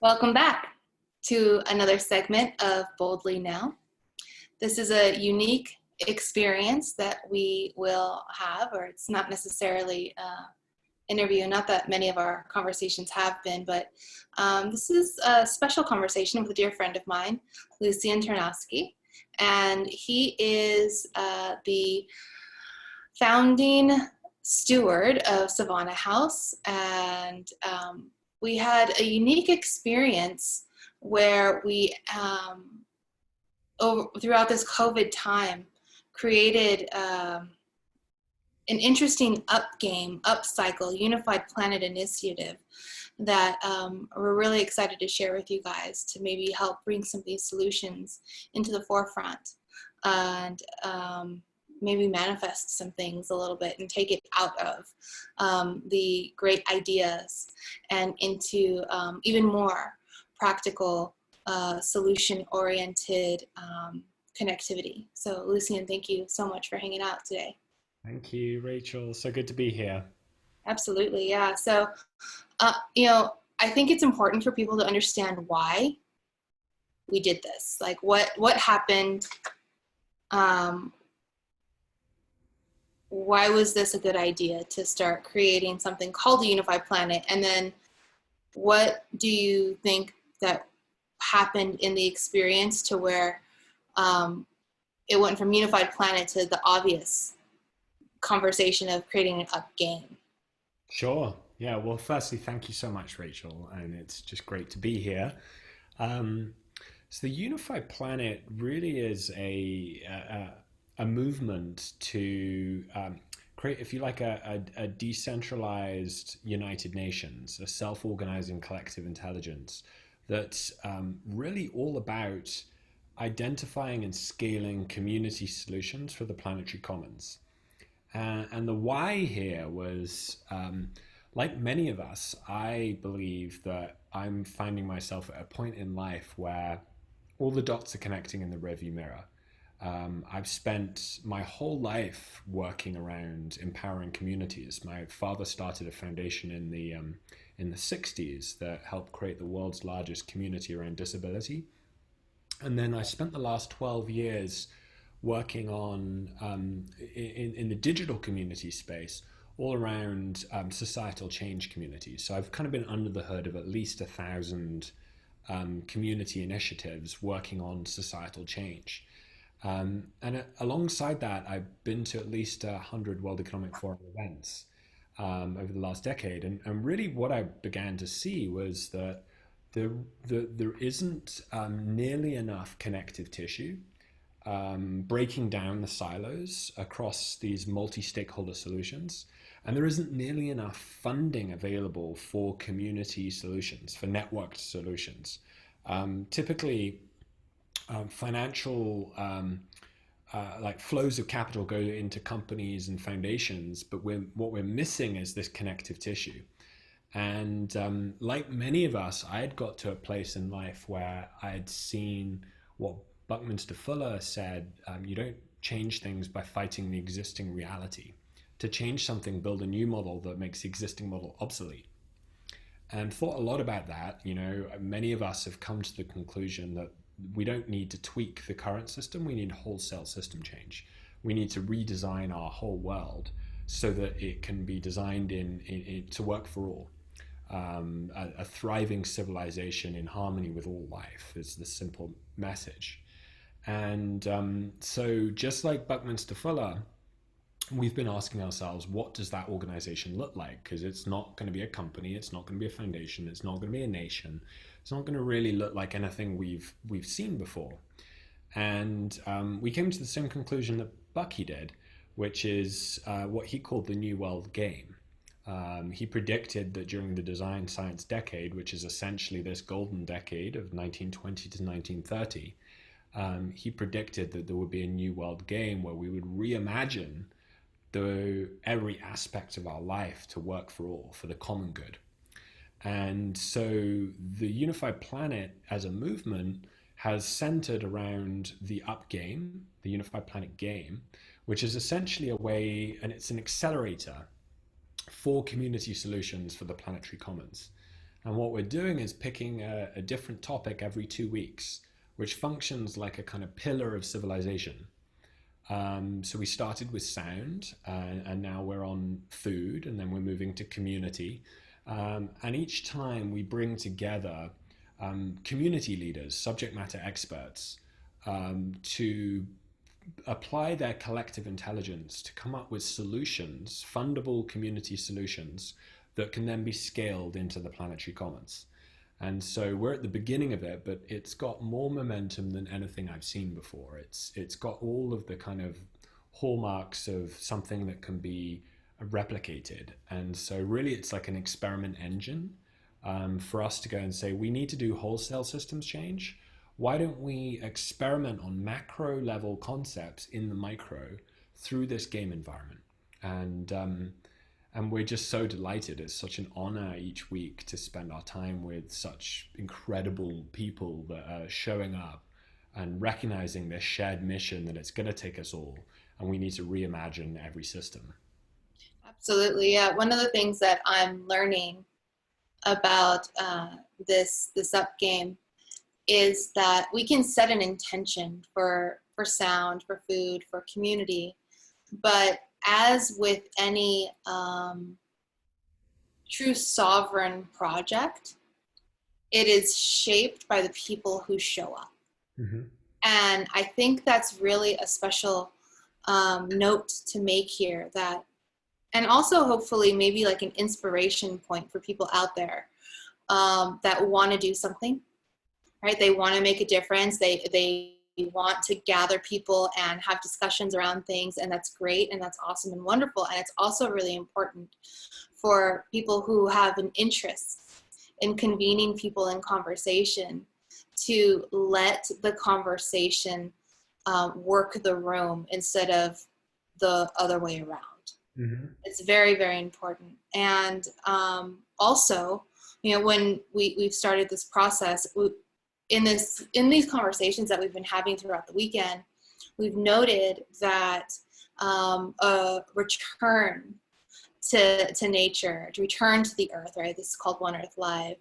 Welcome back to another segment of Boldly Now. This is a unique experience that we will have, or it's not necessarily an interview, not that many of our conversations have been, but this is a special conversation with a dear friend of mine, Lucian Tarnowski, and he is the founding steward of Savannah House, and we had a unique experience where we, throughout this COVID time, created an interesting upcycle, unified planet initiative that we're really excited to share with you guys to maybe help bring some of these solutions into the forefront and maybe manifest some things a little bit and take it out of the great ideas and into even more practical, solution-oriented connectivity. So Lucian, thank you so much for hanging out today. Thank you, Rachel. So good to be here. Absolutely, yeah. So, I think it's important for people to understand why we did this. Like, what happened? Why was this a good idea to start creating something called a unified planet? And then what do you think that happened in the experience to where it went from unified planet to the obvious conversation of creating an up game? Sure. Yeah. Well, firstly, thank you so much, Rachel. And it's just great to be here. Um, so the Unified Planet really is a movement to create, if you like, a decentralized United Nations, a self-organizing collective intelligence that's really all about identifying and scaling community solutions for the planetary commons. And the why here was, like many of us, I believe that I'm finding myself at a point in life where all the dots are connecting in the rearview mirror. I've spent my whole life working around empowering communities. My father started a foundation in the 60s that helped create the world's largest community around disability. And then I spent the last 12 years working on in the digital community space all around societal change communities. So I've kind of been under the hood of at least 1,000 community initiatives working on societal change. And alongside that, I've been to at least 100 World Economic Forum events over the last decade. And really what I began to see was that there, there isn't nearly enough connective tissue breaking down the silos across these multi-stakeholder solutions. And there isn't nearly enough funding available for community solutions, for networked solutions. Typically, financial like flows of capital go into companies and foundations, but what we're missing is this connective tissue. And like many of us, I had got to a place in life where I had seen what Buckminster Fuller said, you don't change things by fighting the existing reality. To change something, build a new model that makes the existing model obsolete. And thought a lot about that. You know, many of us have come to the conclusion that we don't need to tweak the current system, we need wholesale system change. We need to redesign our whole world so that it can be designed to work for all. A thriving civilization in harmony with all life is the simple message. And so, just like Buckminster Fuller, we've been asking ourselves, what does that organization look like? Because it's not going to be a company, it's not going to be a foundation, it's not going to be a nation, it's not going to really look like anything we've seen before. And we came to the same conclusion that Bucky did, which is what he called the New World Game. He predicted that during the design science decade, which is essentially this golden decade of 1920 to 1930, he predicted that there would be a new world game where we would reimagine every aspect of our life to work for all, for the common good. And so the Unified Planet as a movement has centered around the Up game, the Unified Planet game, which is essentially a way, and it's an accelerator for community solutions for the planetary commons. And what we're doing is picking a different topic every 2 weeks, which functions like a kind of pillar of civilization. So we started with sound, and now we're on food, and then we're moving to community. And each time we bring together community leaders, subject matter experts, to apply their collective intelligence to come up with solutions, fundable community solutions that can then be scaled into the planetary commons. And so we're at the beginning of it, but it's got more momentum than anything I've seen before. It's got all of the kind of hallmarks of something that can be replicated. And so really it's like an experiment engine for us to go and say, we need to do wholesale systems change. Why don't we experiment on macro level concepts in the micro through this game environment? And we're just so delighted. It's such an honor each week to spend our time with such incredible people that are showing up and recognizing this shared mission that it's going to take us all, and we need to reimagine every system. Absolutely, yeah. One of the things that I'm learning about this up game is that we can set an intention for sound, for food, for community, but as with any true sovereign project, it is shaped by the people who show up. Mm-hmm. And I think that's really a special note to make here, that, and also hopefully maybe like an inspiration point for people out there that want to do something, right? They want to make a difference. They want to gather people and have discussions around things, and that's great and that's awesome and wonderful. And it's also really important for people who have an interest in convening people in conversation to let the conversation work the room instead of the other way around. Mm-hmm. It's very, very important. And also, you know, when we've started this process, in these conversations that we've been having throughout the weekend, we've noted that a return to nature, to return to the earth, right? This is called One Earth Live.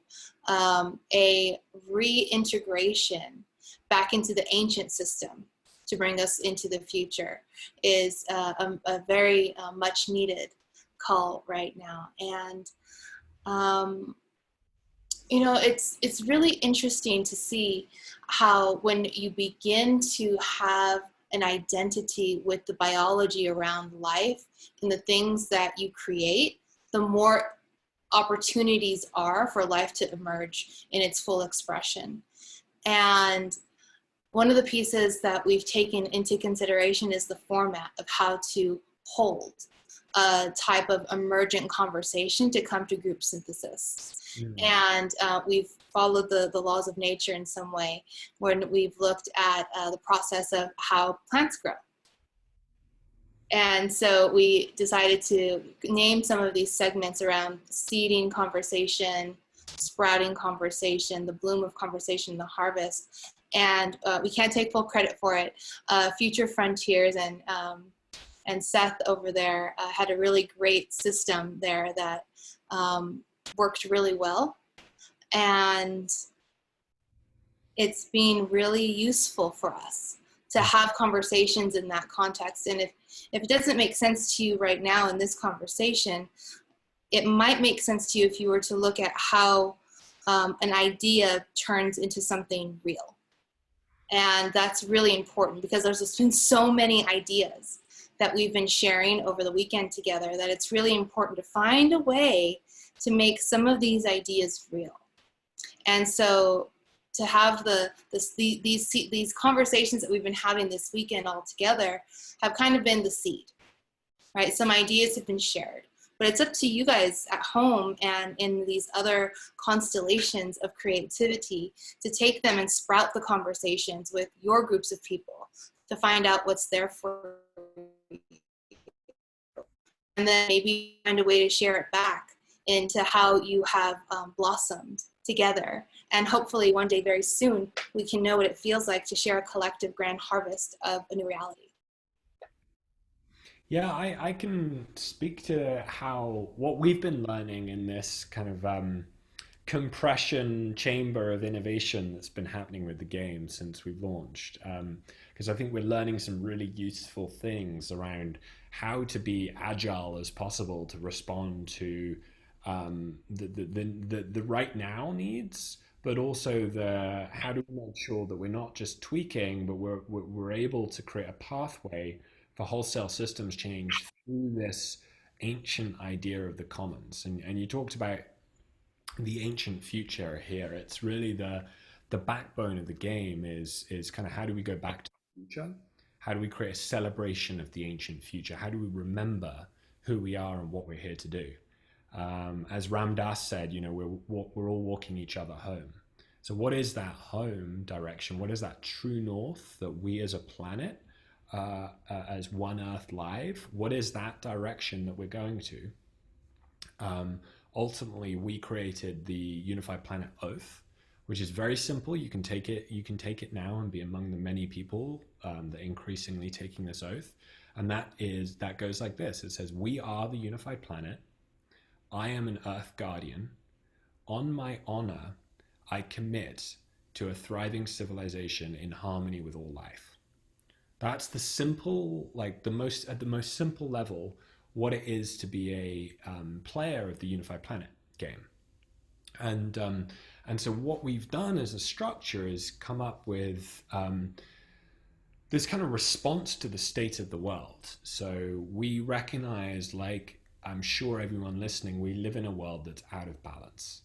A reintegration back into the ancient system to bring us into the future is a very much needed call right now. And you know, it's really interesting to see how when you begin to have an identity with the biology around life and the things that you create, the more opportunities are for life to emerge in its full expression. And one of the pieces that we've taken into consideration is the format of how to hold a type of emergent conversation to come to group synthesis. Mm. And we've followed the laws of nature in some way, when we've looked at the process of how plants grow. And so we decided to name some of these segments around seeding conversation, sprouting conversation, the bloom of conversation, the harvest. And we can't take full credit for it. Future Frontiers and Seth over there had a really great system there that worked really well. And it's been really useful for us to have conversations in that context. And if it doesn't make sense to you right now in this conversation, it might make sense to you if you were to look at how an idea turns into something real. And that's really important, because there's just been so many ideas that we've been sharing over the weekend together that it's really important to find a way to make some of these ideas real. And so to have these conversations that we've been having this weekend all together have kind of been the seed, right? Some ideas have been shared, but it's up to you guys at home and in these other constellations of creativity to take them and sprout the conversations with your groups of people to find out what's there for you. And then maybe find a way to share it back into how you have blossomed together. And hopefully one day very soon, we can know what it feels like to share a collective grand harvest of a new reality. Yeah, I can speak to how what we've been learning in this kind of compression chamber of innovation that's been happening with the game since we've launched. Because I think we're learning some really useful things around how to be agile as possible to respond to the right now needs, but also the how do we make sure that we're not just tweaking, but we're able to create a pathway for wholesale systems change through this ancient idea of the commons. And you talked about the ancient future here. It's really the backbone of the game is kind of how do we go back to the future? How do we create a celebration of the ancient future? How do we remember who we are and what we're here to do? As Ram Dass said, you know, we're all walking each other home. So what is that home direction? What is that true north that we as a planet, as One Earth Live, what is that direction that we're going to? Ultimately, we created the Unified Planet Oath, which is very simple. You can take it. You can take it now and be among the many people that are increasingly taking this oath. And that goes like this. It says, "We are the unified planet. I am an Earth guardian. On my honor, I commit to a thriving civilization in harmony with all life." That's the simple, like at the most simple level, what it is to be a player of the Unified Planet game. And so what we've done as a structure is come up with this kind of response to the state of the world. So we recognize, like I'm sure everyone listening, we live in a world that's out of balance.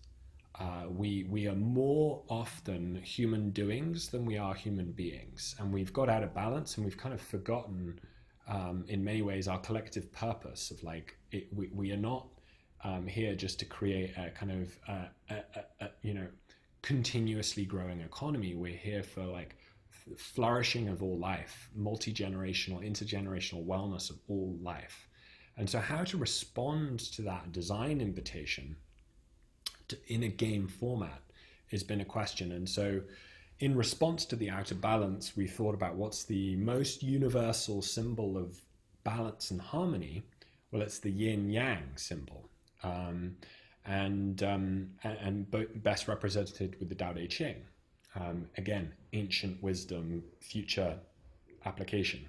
We are more often human doings than we are human beings, and we've got out of balance, and we've kind of forgotten, in many ways, our collective purpose of we are not here just to create a kind of continuously growing economy. We're here for like flourishing of all life, multi-generational, intergenerational wellness of all life. And so how to respond to that design invitation in a game format has been a question. And so in response to the out of balance, we thought about what's the most universal symbol of balance and harmony. Well, it's the yin yang symbol, and best represented with the Tao Te Ching. Again, ancient wisdom, future application.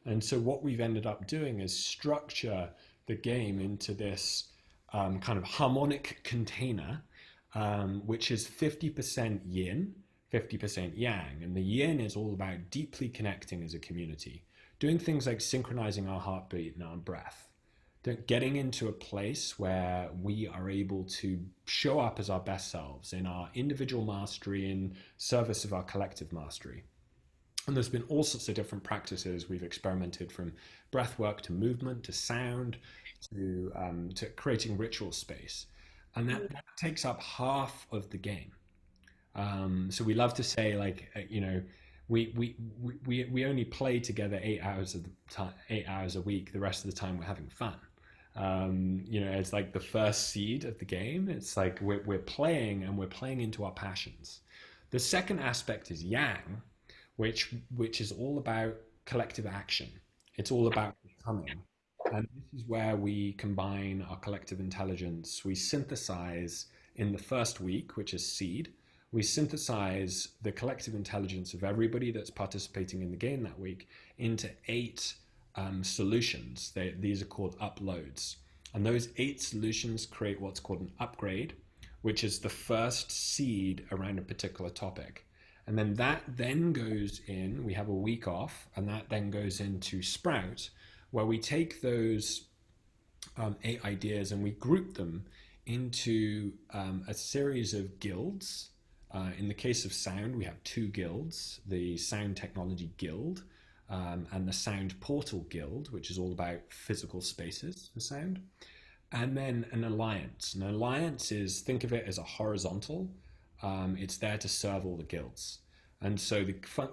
And so what we've ended up doing is structure the game into this kind of harmonic container, which is 50% yin, 50% yang. And the yin is all about deeply connecting as a community, doing things like synchronizing our heartbeat and our breath, getting into a place where we are able to show up as our best selves in our individual mastery in service of our collective mastery. And there's been all sorts of different practices. We've experimented from breath work to movement to sound to creating ritual space. And that takes up half of the game. So we love to say, we only play together 8 hours of the time, 8 hours a week. The rest of the time we're having fun. It's like the first seed of the game. It's like we're playing, and we're playing into our passions. The second aspect is yang, which is all about collective action. It's all about becoming. And this is where we combine our collective intelligence. We synthesize in the first week, which is seed, we synthesize the collective intelligence of everybody that's participating in the game that week into 8 solutions. These are called uploads. And those 8 solutions create what's called an upgrade, which is the first seed around a particular topic. And then that then goes in, we have a week off, and that then goes into Sprout, where we take those 8 ideas and we group them into a series of guilds. In the case of sound, we have 2 guilds, the Sound Technology Guild and the Sound Portal Guild, which is all about physical spaces for sound. And then an alliance. An alliance is, think of it as a horizontal. It's there to serve all the guilds. And so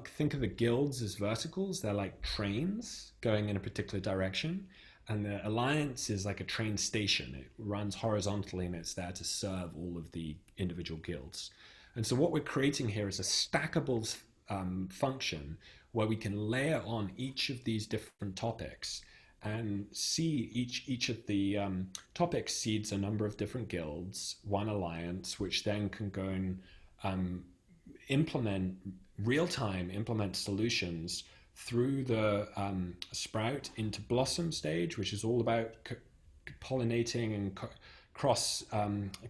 think of the guilds as verticals. They're like trains going in a particular direction. And the alliance is like a train station. It runs horizontally, and it's there to serve all of the individual guilds. And so what we're creating here is a stackable function where we can layer on each of these different topics and see each of the topics seeds a number of different guilds, one alliance, which then can go and um, implement real time implement solutions through the sprout into blossom stage, which is all about pollinating and cross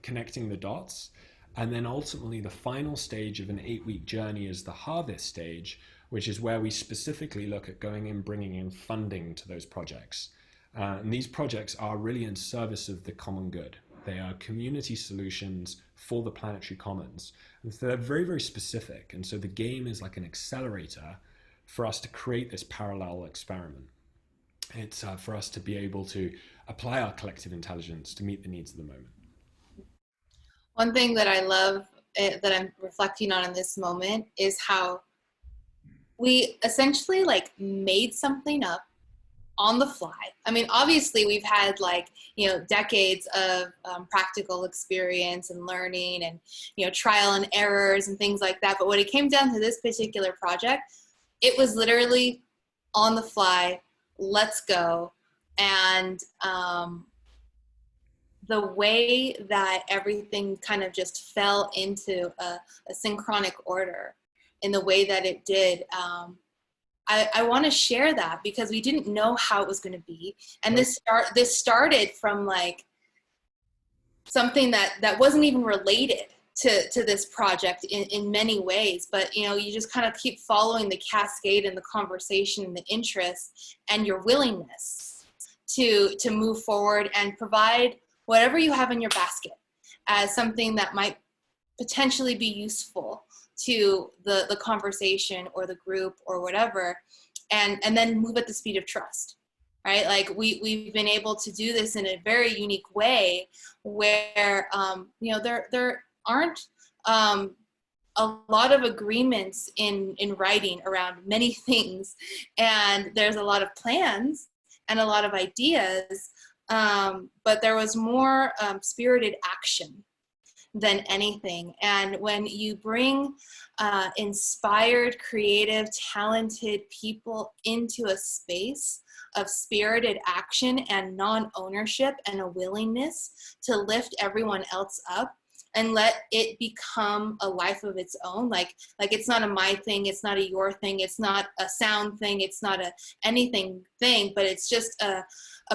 connecting the dots. And then ultimately, the final stage of an 8-week journey is the harvest stage, which is where we specifically look at going in, bringing in funding to those projects. And these projects are really in service of the common good. They are community solutions for the planetary commons. And so they're very, very specific. And so the game is like an accelerator for us to create this parallel experiment. It's for us to be able to apply our collective intelligence to meet the needs of the moment. One thing that I love that I'm reflecting on in this moment is how we essentially like made something up on the fly. I mean, obviously we've had like, decades of practical experience and learning and, trial and errors and things like that. But when it came down to this particular project, it was literally on the fly, let's go. And the way that everything kind of just fell into a synchronic order in the way that it did, I want to share that because we didn't know how it was going to be. And this started from like something that wasn't even related to this project in many ways, but you just kind of keep following the cascade and the conversation and the interest and your willingness to move forward and provide whatever you have in your basket as something that might potentially be useful to the conversation or the group or whatever, and then move at the speed of trust, right? Like we've been able to do this in a very unique way where, there aren't a lot of agreements in writing around many things, and there's a lot of plans and a lot of ideas, but there was more spirited action than anything. And when you bring inspired, creative, talented people into a space of spirited action and non-ownership and a willingness to lift everyone else up and let it become a life of its own, like it's not a my thing, it's not a your thing, it's not a sound thing, it's not a anything thing, but it's just a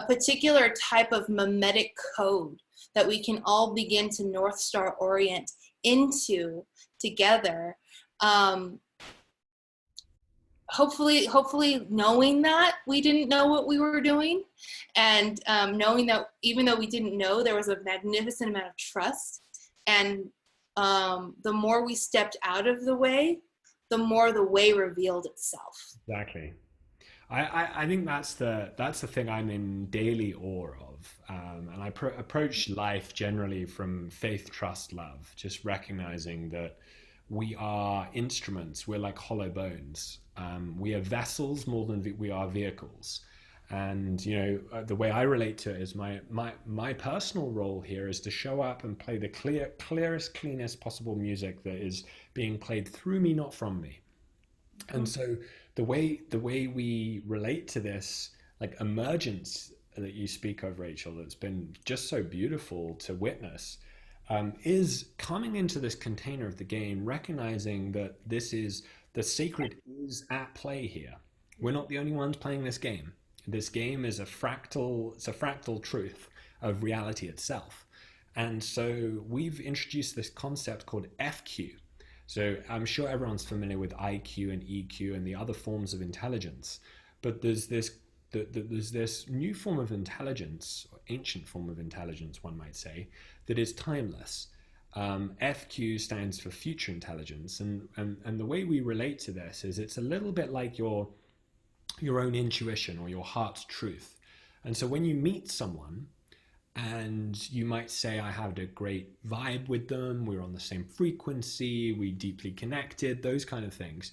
particular type of mimetic code that we can all begin to North Star orient into together. Hopefully knowing that we didn't know what we were doing, and knowing that even though we didn't know, there was a magnificent amount of trust. And the more we stepped out of the way, the more the way revealed itself. Exactly. I think that's the thing I'm in daily awe of, and I approach life generally from faith, trust, love, just recognizing that we are instruments. We're like hollow bones. We are vessels more than we are vehicles. And the way I relate to it is my personal role here is to show up and play the clearest, cleanest possible music that is being played through me, not from me. And so the way we relate to this like emergence that you speak of, Rachel, that's been just so beautiful to witness, is coming into this container of the game, recognizing that this is the sacred is at play here. We're not the only ones playing this game. This game is a fractal truth of reality itself. And so we've introduced this concept called FQ. So I'm sure everyone's familiar with IQ and EQ and the other forms of intelligence, but there's this new form of intelligence, or ancient form of intelligence, one might say, that is timeless. FQ stands for future intelligence, and the way we relate to this is it's a little bit like your own intuition or your heart's truth. And so when you meet someone, and you might say, I had a great vibe with them, we're on the same frequency, we deeply connected, those kind of things.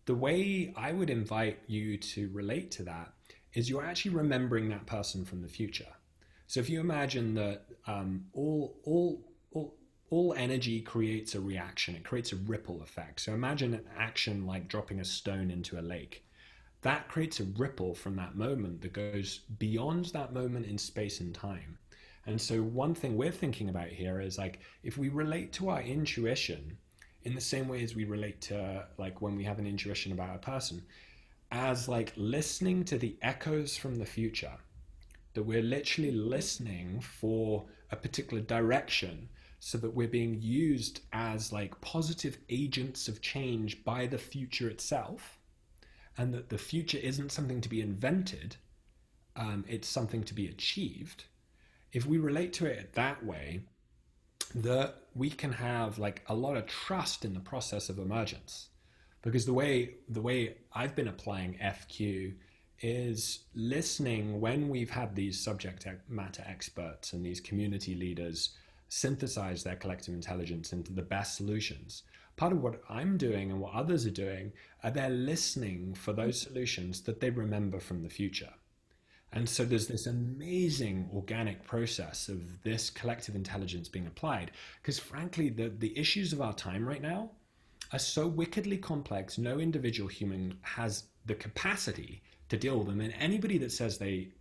The way I would invite you to relate to that is you're actually remembering that person from the future. So if you imagine that all energy creates a reaction, it creates a ripple effect. So imagine an action like dropping a stone into a lake. that creates a ripple from that moment that goes beyond that moment in space and time. And so one thing we're thinking about here is like, if we relate to our intuition in the same way as we relate to like when we have an intuition about a person, as like listening to the echoes from the future, that we're literally listening for a particular direction so that we're being used as like positive agents of change by the future itself, and that the future isn't something to be invented, it's something to be achieved. If we relate to it that way, that we can have like a lot of trust in the process of emergence, because the way I've been applying FQ is listening when we've had these subject matter experts and these community leaders synthesize their collective intelligence into the best solutions. Part of what I'm doing and what others are doing are they're listening for those solutions that they remember from the future. And so there's this amazing organic process of this collective intelligence being applied. Because frankly, the issues of our time right now are so wickedly complex, no individual human has the capacity to deal with them. And anybody that says they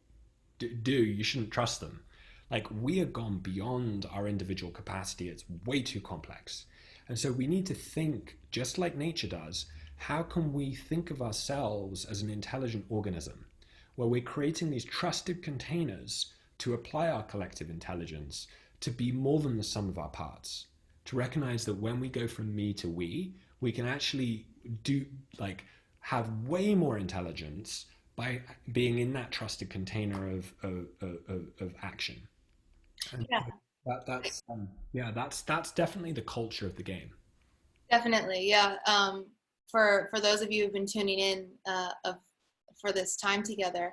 do, you shouldn't trust them. Like, we have gone beyond our individual capacity. It's way too complex. And so we need to think, just like nature does, how can we think of ourselves as an intelligent organism, where we're creating these trusted containers to apply our collective intelligence to be more than the sum of our parts, to recognize that when we go from me to we can actually do like have way more intelligence by being in that trusted container of action. And Yeah, yeah, that's definitely the culture of the game. definitely. Yeah. For those of you who've been tuning in for this time together,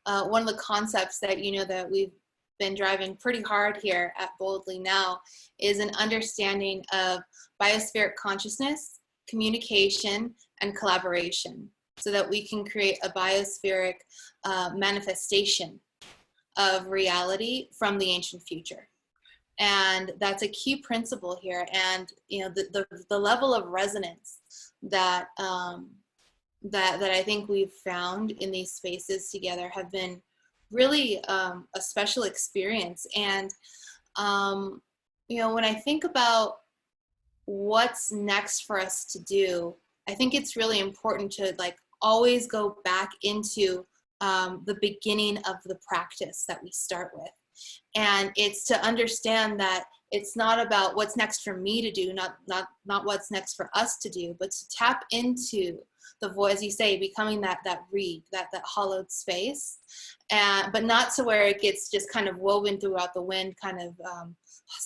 one of the concepts that that we've been driving pretty hard here at Boldly Now is an understanding of biospheric consciousness, communication, and collaboration, so that we can create a biospheric manifestation of reality from the ancient future. And that's a key principle here. And the level of resonance that that I think we've found in these spaces together have been really a special experience. And when I think about what's next for us to do, I think it's really important to like always go back into the beginning of the practice that we start with. And it's to understand that it's not about what's next for me to do, not what's next for us to do, but to tap into the voice, as you say, becoming that reed, that hollowed space, and but not to where it gets just kind of woven throughout the wind, kind of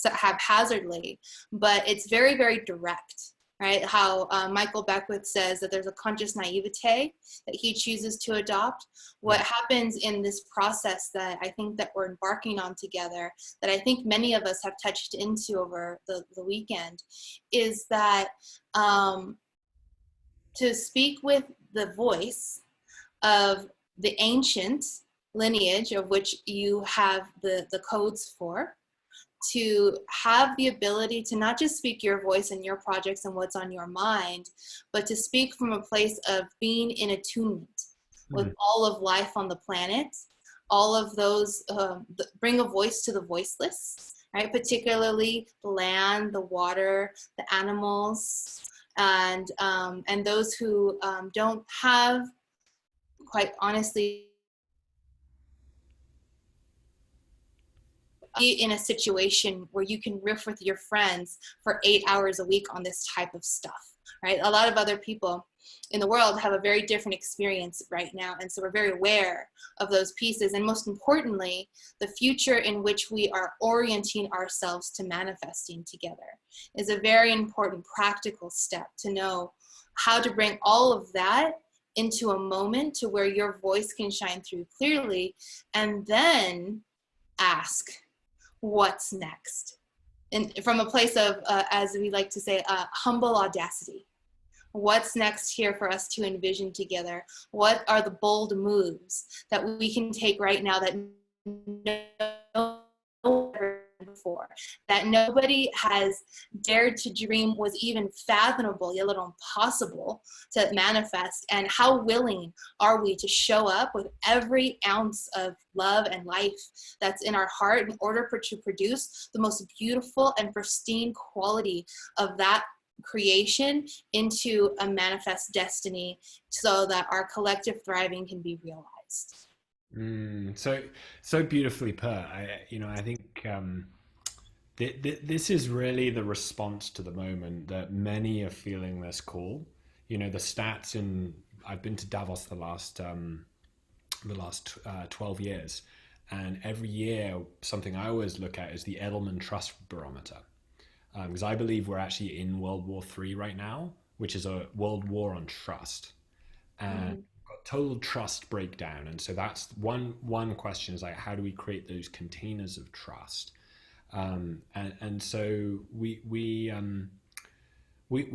haphazardly, but it's very, very direct. Right? How Michael Beckwith says that there's a conscious naivete that he chooses to adopt. What happens in this process that I think that we're embarking on together, that I think many of us have touched into over the weekend, is that to speak with the voice of the ancient lineage of which you have the codes for, to have the ability to not just speak your voice and your projects and what's on your mind, but to speak from a place of being in attunement with all of life on the planet, all of those, bring a voice to the voiceless, right? Particularly the land, the water, the animals, and those who don't have, quite honestly, be in a situation where you can riff with your friends for 8 hours a week on this type of stuff, right? A lot of other people in the world have a very different experience right now. And so we're very aware of those pieces. And most importantly, the future in which we are orienting ourselves to manifesting together is a very important practical step to know how to bring all of that into a moment to where your voice can shine through clearly, and then ask, what's next? And from a place of, as we like to say, humble audacity. What's next here for us to envision together? What are the bold moves that we can take right now that no before, that nobody has dared to dream was even fathomable, yet little impossible to manifest. And how willing are we to show up with every ounce of love and life that's in our heart in order to produce the most beautiful and pristine quality of that creation into a manifest destiny so that our collective thriving can be realized. So beautifully put. I think this is really the response to the moment that many are feeling this call. The stats in I've been to Davos the last 12 years, and every year something I always look at is the Edelman Trust Barometer, because I believe we're actually in World War III right now, which is a world war on trust. And Mm-hmm. got total trust breakdown. And so that's one question is like, how do we create those containers of trust? And so we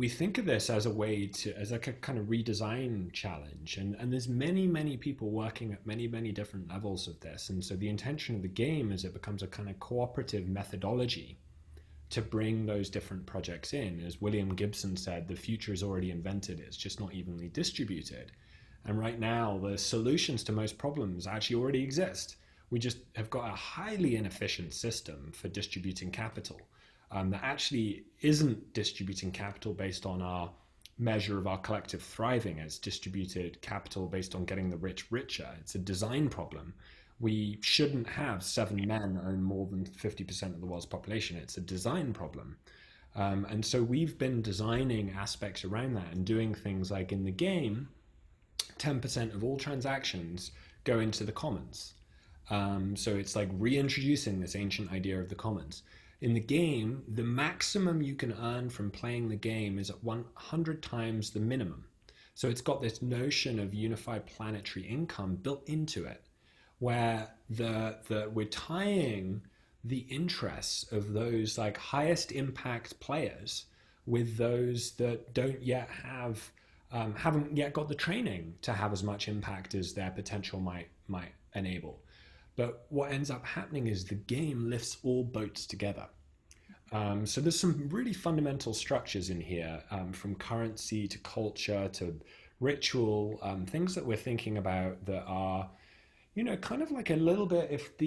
think of this as a way to as like a kind of redesign challenge, and there's many people working at many different levels of this. And so the intention of the game is it becomes a kind of cooperative methodology to bring those different projects in. As William Gibson said, the future is already invented, it's just not evenly distributed. And right now, the solutions to most problems actually already exist. We just have got a highly inefficient system for distributing capital, that actually isn't distributing capital based on our measure of our collective thriving. It's distributed capital based on getting the rich richer. It's a design problem. We shouldn't have 7 men own more than 50% of the world's population. It's a design problem. And so we've been designing aspects around that and doing things like in the game, 10% of all transactions go into the commons. So it's like reintroducing this ancient idea of the commons. In the game, the maximum you can earn from playing the game is at 100 times the minimum. So it's got this notion of unified planetary income built into it, where we're tying the interests of those like highest impact players with those that don't yet haven't yet got the training to have as much impact as their potential might enable. But what ends up happening is the game lifts all boats together. So there's some really fundamental structures in here, from currency to culture to ritual, things that we're thinking about that are, kind of like a little bit if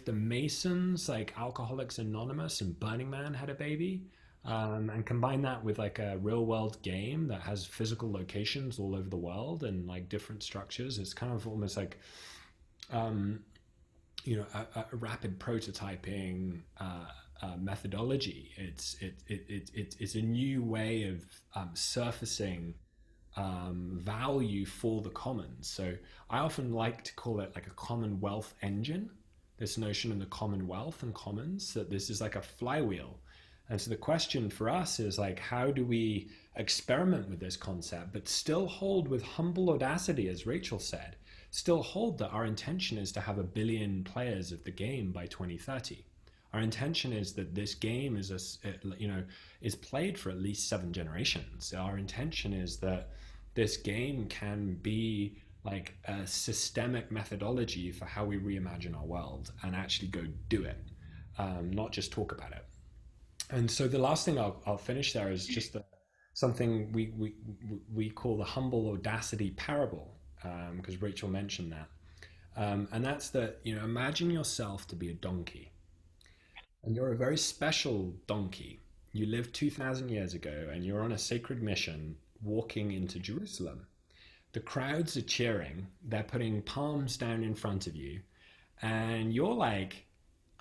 the Masons, like Alcoholics Anonymous and Burning Man, had a baby, and combine that with like a real world game that has physical locations all over the world and like different structures. It's kind of almost like um, a rapid prototyping methodology. It's a new way of surfacing value for the commons. So I often like to call it like a commonwealth engine. This notion of the commonwealth and commons, that this is like a flywheel. And so the question for us is like, how do we experiment with this concept, but still hold with humble audacity, as Rachel said, still hold that our intention is to have 1 billion players of the game by 2030. Our intention is that this game is played for at least 7 generations. Our intention is that this game can be like a systemic methodology for how we reimagine our world and actually go do it, not just talk about it. And so the last thing I'll finish there is just something we call the humble audacity parable, because Rachel mentioned that. And that's that, imagine yourself to be a donkey, and you're a very special donkey. You lived 2,000 years ago and you're on a sacred mission walking into Jerusalem. The crowds are cheering, they're putting palms down in front of you, and you're like,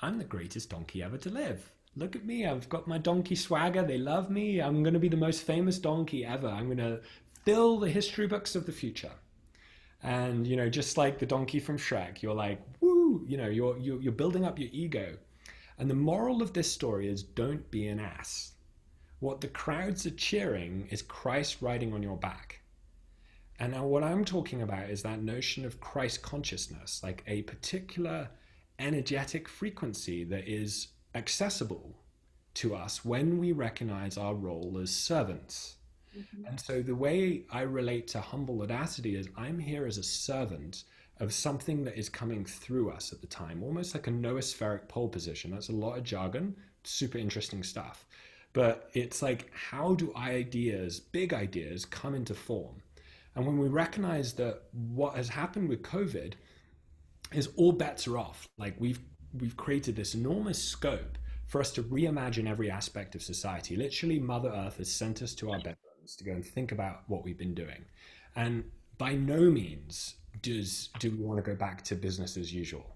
I'm the greatest donkey ever to live. Look at me, I've got my donkey swagger, they love me, I'm going to be the most famous donkey ever. I'm going to fill the history books of the future. And, just like the donkey from Shrek, you're like, woo, you're building up your ego. And the moral of this story is don't be an ass. What the crowds are cheering is Christ riding on your back. And now what I'm talking about is that notion of Christ consciousness, like a particular energetic frequency that is accessible to us when we recognize our role as servants. Mm-hmm. And so the way I relate to humble audacity is I'm here as a servant of something that is coming through us at the time, almost like a noospheric pole position. That's a lot of jargon, super interesting stuff. But it's like, how do ideas, big ideas, come into form? And when we recognize that what has happened with COVID is all bets are off, like we've created this enormous scope for us to reimagine every aspect of society. Literally, Mother Earth has sent us to our bedrooms to go and think about what we've been doing. And by no means do we want to go back to business as usual.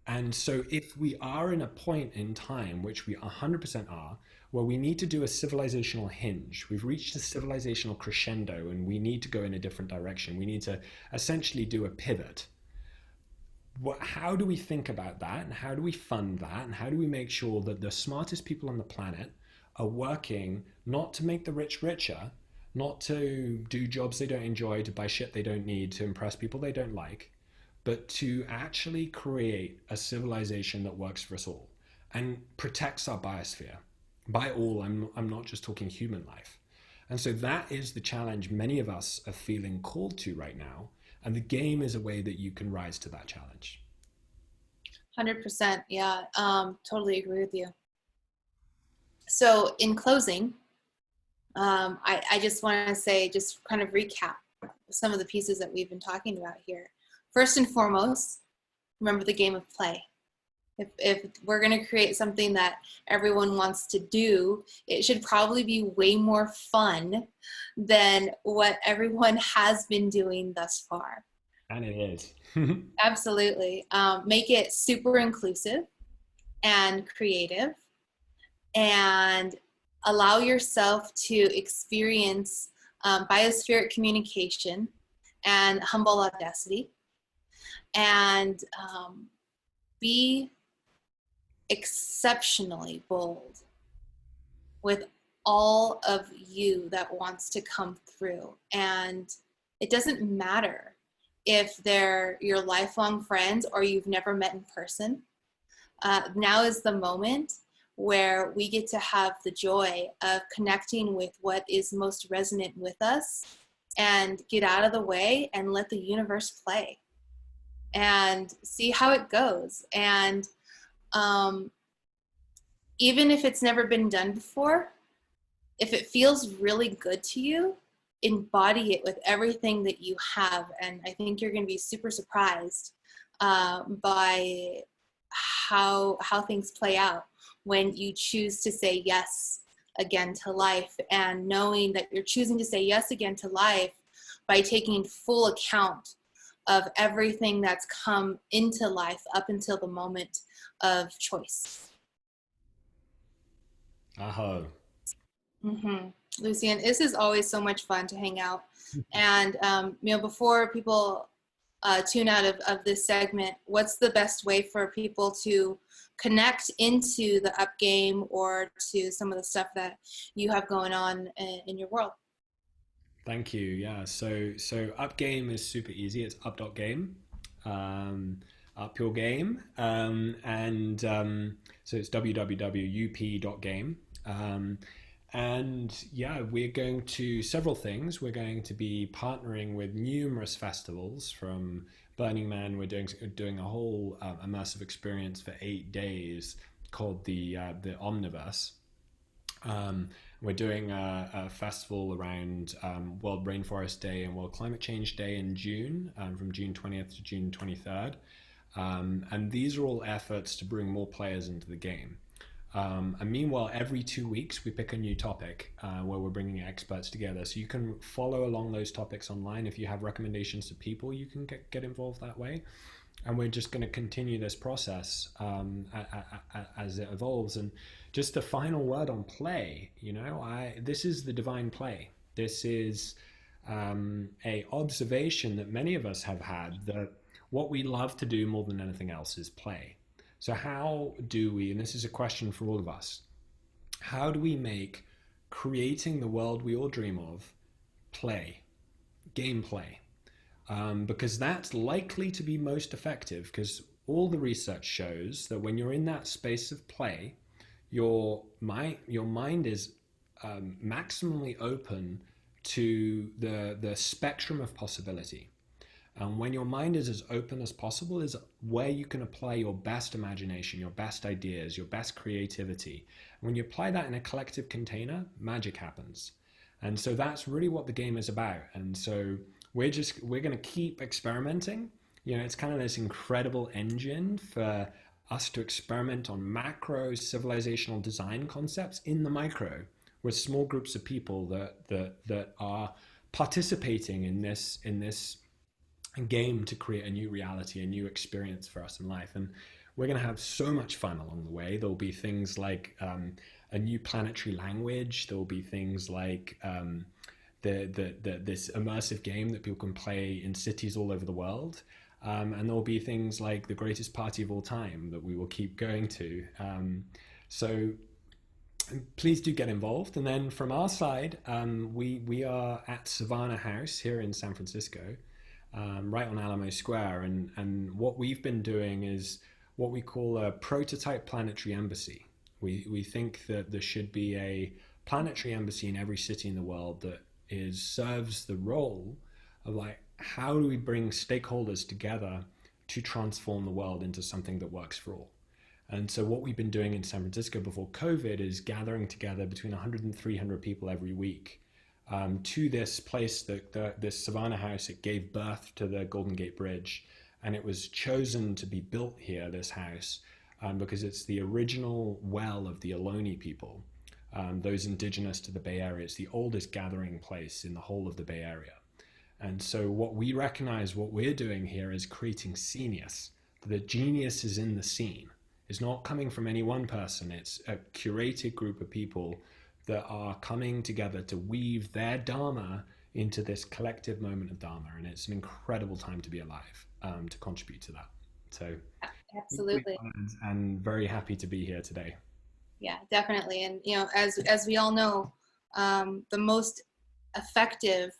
And so, if we are in a point in time, which we 100% are, where we need to do a civilizational hinge, we've reached a civilizational crescendo and we need to go in a different direction, we need to essentially do a pivot. How do we think about that, and how do we fund that, and how do we make sure that the smartest people on the planet are working not to make the rich richer, not to do jobs they don't enjoy, to buy shit they don't need, to impress people they don't like, but to actually create a civilization that works for us all and protects our biosphere? By all, I'm not just talking human life. And so that is the challenge many of us are feeling called to right now. And the game is a way that you can rise to that challenge. 100%. Yeah, totally agree with you. So in closing, I just want to say, just kind of recap some of the pieces that we've been talking about here. First and foremost, remember the game of play. If we're going to create something that everyone wants to do, it should probably be way more fun than what everyone has been doing thus far. And it is. Absolutely. Make it super inclusive and creative, and allow yourself to experience biospheric communication and humble audacity, and be exceptionally bold with all of you that wants to come through. And it doesn't matter if they're your lifelong friends or you've never met in person. Now is the moment where we get to have the joy of connecting with what is most resonant with us, and get out of the way and let the universe play and see how it goes. And even if it's never been done before, if it feels really good to you, embody it with everything that you have. And I think you're going to be super surprised by how things play out when you choose to say yes again to life, and knowing that you're choosing to say yes again to life by taking full account of everything that's come into life up until the moment of choice. Aho. Mm-hmm. Lucian, this is always so much fun to hang out. And, before people tune out of this segment, what's the best way for people to connect into the Up Game or to some of the stuff that you have going on in your world? Thank you. Yeah. So Up Game is super easy. It's up.game. Up your game. So it's www.up.game. And yeah, we're going to several things. We're going to be partnering with numerous festivals, from Burning Man. We're doing a whole immersive experience for 8 days called the Omniverse. We're doing a festival around World Rainforest Day and World Climate Change Day in June, from June 20th to June 23rd. And these are all efforts to bring more players into the game. And meanwhile, every 2 weeks, we pick a new topic where we're bringing experts together. So you can follow along those topics online. If you have recommendations to people, you can get involved that way. And we're just going to continue this process as it evolves. And just the final word on play, this is the divine play. This is a observation that many of us have had, that what we love to do more than anything else is play. So how do we, and this is a question for all of us, how do we make creating the world we all dream of play, gameplay? Because that's likely to be most effective, because all the research shows that when you're in that space of play, your mind is maximally open to the spectrum of possibility. And when your mind is as open as possible, is where you can apply your best imagination, your best ideas, your best creativity. When you apply that in a collective container, magic happens. And so that's really what the game is about. And so we're going to keep experimenting. You know, it's kind of this incredible engine for us to experiment on macro civilizational design concepts in the micro with small groups of people that are participating in this game to create a new reality, a new experience for us in life. And we're going to have so much fun along the way. There'll be things like a new planetary language. There'll be things like this immersive game that people can play in cities all over the world. And there'll be things like the greatest party of all time that we will keep going to. So please do get involved. And then from our side, we are at Savannah House here in San Francisco, right on Alamo Square. And what we've been doing is what we call a prototype planetary embassy. We think that there should be a planetary embassy in every city in the world that serves the role of like, how do we bring stakeholders together to transform the world into something that works for all? And so what we've been doing in San Francisco before COVID is gathering together between 100 and 300 people every week to this place, this Savannah House. It gave birth to the Golden Gate Bridge, and it was chosen to be built here, this house, because it's the original well of the Ohlone people, those indigenous to the Bay Area. It's the oldest gathering place in the whole of the Bay Area. And so what we recognize, what we're doing here is creating scenius. The genius is in the scene. It's not coming from any one person. It's a curated group of people that are coming together to weave their Dharma into this collective moment of Dharma. And it's an incredible time to be alive, to contribute to that. So Absolutely. and very happy to be here today. Yeah, definitely. And, you know, as we all know, the most effective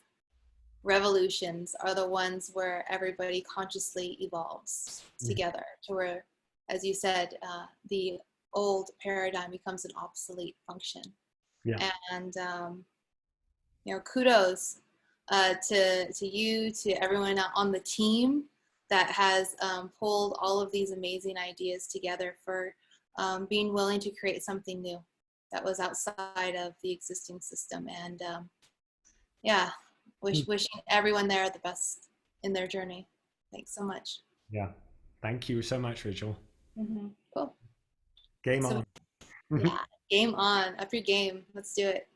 revolutions are the ones where everybody consciously evolves together to where, as you said, the old paradigm becomes an obsolete function. Yeah. And you know, kudos to you, to everyone on the team that has pulled all of these amazing ideas together for being willing to create something new that was outside of the existing system. And yeah, wishing everyone there the best in their journey. Thanks so much. Yeah. Thank you so much, Rachel. Cool. Game So on. yeah, game on. Up your game. Let's do it.